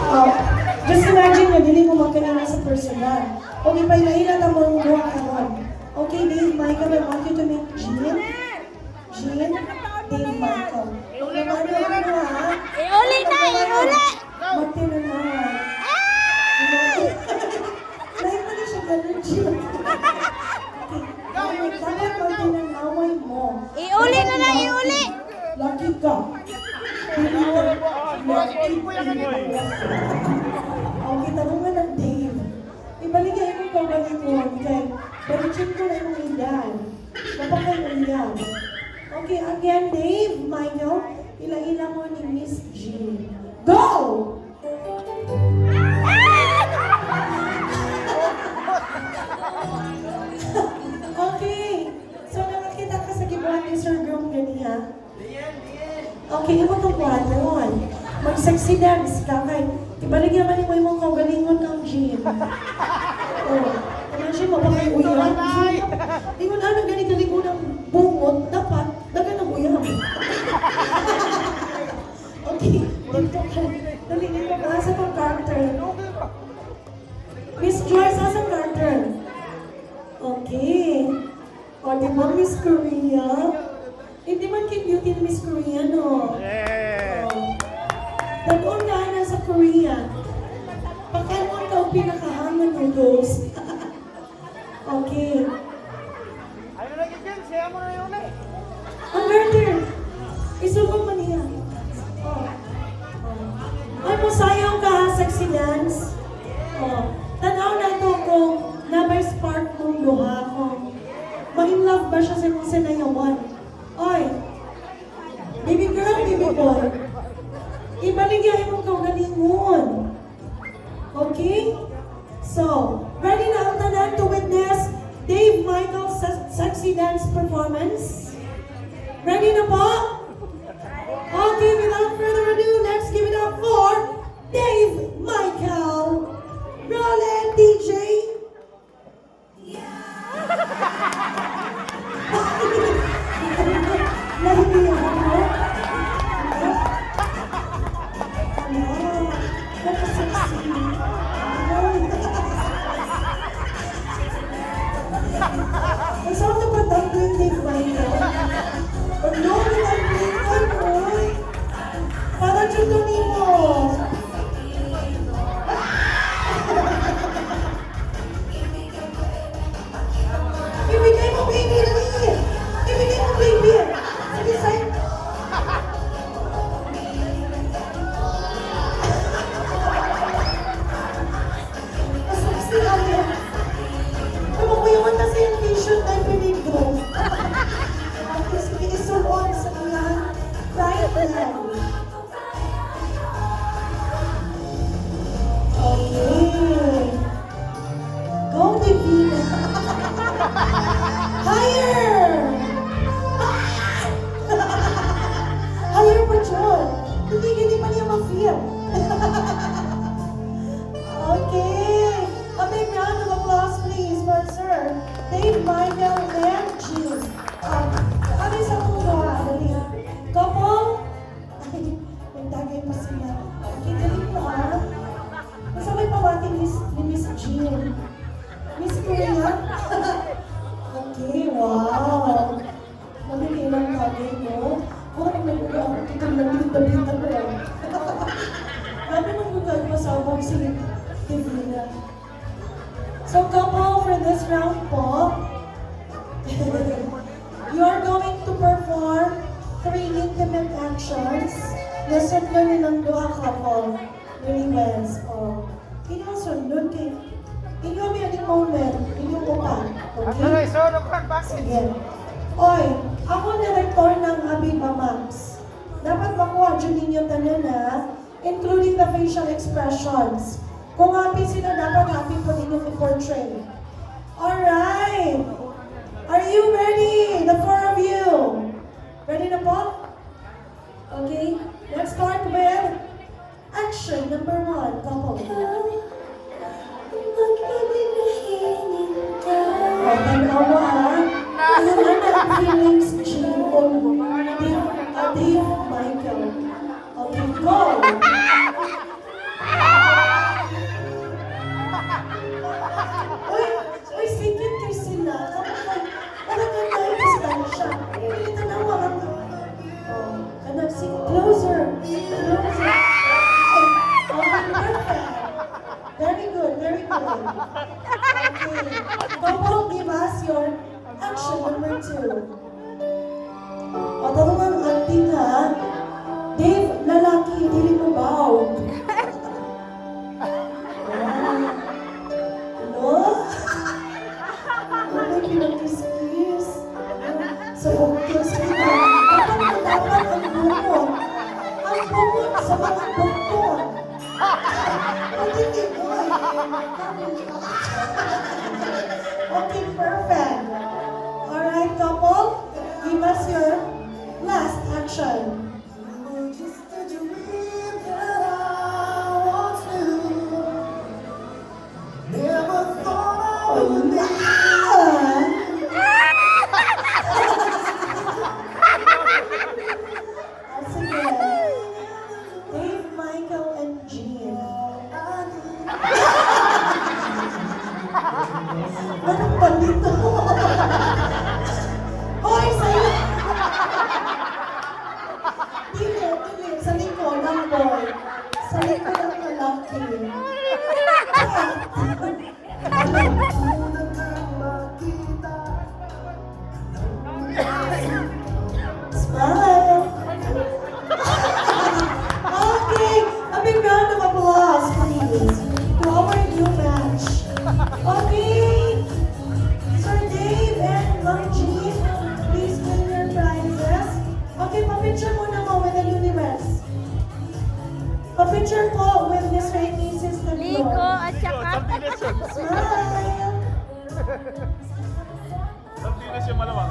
Oh, just imagine nga, dili mo magkanina sa personal. Okay, paila-ila na mo ang buha ka ron. Okay, Dave Michael, I want you to meet Jean. Jean, Dave Michael. Okay, Michael, ano ha? Iuli na! Iuli! Magtinanawan. Lahat mo na siya ganun, Jean. Okay, dapat magtinanaway mo. Iuli na na! Iuli! Lucky ka. Okay, tanungan ng Dave. Ibaligay mo ikaw galingon kay Balikin ko na yung ilan. Mapakay mo yan. Okay, again, Dave, Michael, ila-ila mo ni Miss Jean. Go! Okay, so nakakita ka sa gibuhan ni Sir Grom ganiya? Okay, imo itong kwadron. Mag-sexy dance ka kay ibaligyan man mo imong kaugalingon kang Jean. Oh, imagine mo pa kayo uyan. Di mo na ganito ligo ng bungot, dapat dagan ng uyan. Okay, dito ka. Dali dito ka sa pang character. Miss Joyce, asa character? Okay. O, di ba Miss Korea? Hindi man kay beauty ni Miss Korea, no? Yeah. Nag-on ka na sa Korea. Pakanon ka o pinakahangan ng ghost. Okay. Ano na yun? Siya mo na yun eh. Ang murder. Isulong man niya. Oh. Ay, masayaw ka ha, sexy dance. Oh. Tanaw na ito kung nabay spark mong luha kung ma-in-love ba siya sa mong sinayawan. Oy, baby girl, baby boy, ibaligyan mo kang galingon. Okay? So, ready na ang tanan to witness Dave Michael's sexy dance performance? Ready na po? Okay, without further ado, let's give it up for Dave Michael. Roll it, DJ. Nahihiya ako. Wow, napasexy. Masarap na patangling Dave Michael. Pag noon ang Lincoln, oy. Parang Chutonino. Ibigay mo, baby, dali. Ibigay mo, baby. Sige, sa'yo. Masexy ako. Makuyawan kasi yung t-shirt na yung peligro. Okay, sige, isulon sa mga right now. Okay. Go, Divina. Higher! Higher pa, John. Hindi pa niya ma-feel. Okay. A big round of applause, please, for Sir Dave Michael and Jean. Ano sa mga dali? Couple? Ay, nagtagay pa sila. Okay, dali po ha. Basta may pawati ni Miss Jean. Miss Korea? Okay, wow. Magiging tagay mo. Oh, nagbuga ako. Ito nagdita-dita ko lang. Grabe nang bugay mo sa abang si Divina. So, couple, for this round po, you are going to perform 3 intimate actions na sundon nilang duha couple. Really well. Oh. Inyong sundon kay inyong may aning moment, inyong upan. Ano na Okay? iso? Bakit? Sige. Oy, ako director ng Abiba Max. Dapat makuha dyan ninyo tanan na, including the facial expressions. Kung happy sila, dapat happy po ninyo i-portray. Alright! Are you ready? The 4 of you. Ready na po? Okay, let's start with action number 1, couple. Okay, tanawa ah. Ano ang feelings, Jean, o Dave Michael? Okay, go! Okay, perfect. Alright, couple, give us your last action. Oh, man. Sige. Dave, Michael, and Jean. Anong palito? Hoy, sa'yo! Dili. Sa likod ng boy. Sa likod ng lalaki. Smile! Okay, a big round of applause, please, to our new match. Okay, Sir Dave and Ma'am Jean, please win your prizes. Okay, pa-picture muna mo with the universe. Pa-picture po with Miss Rainey Sister Ligo Flor. at saka... Smile! Hindi na siya malawa.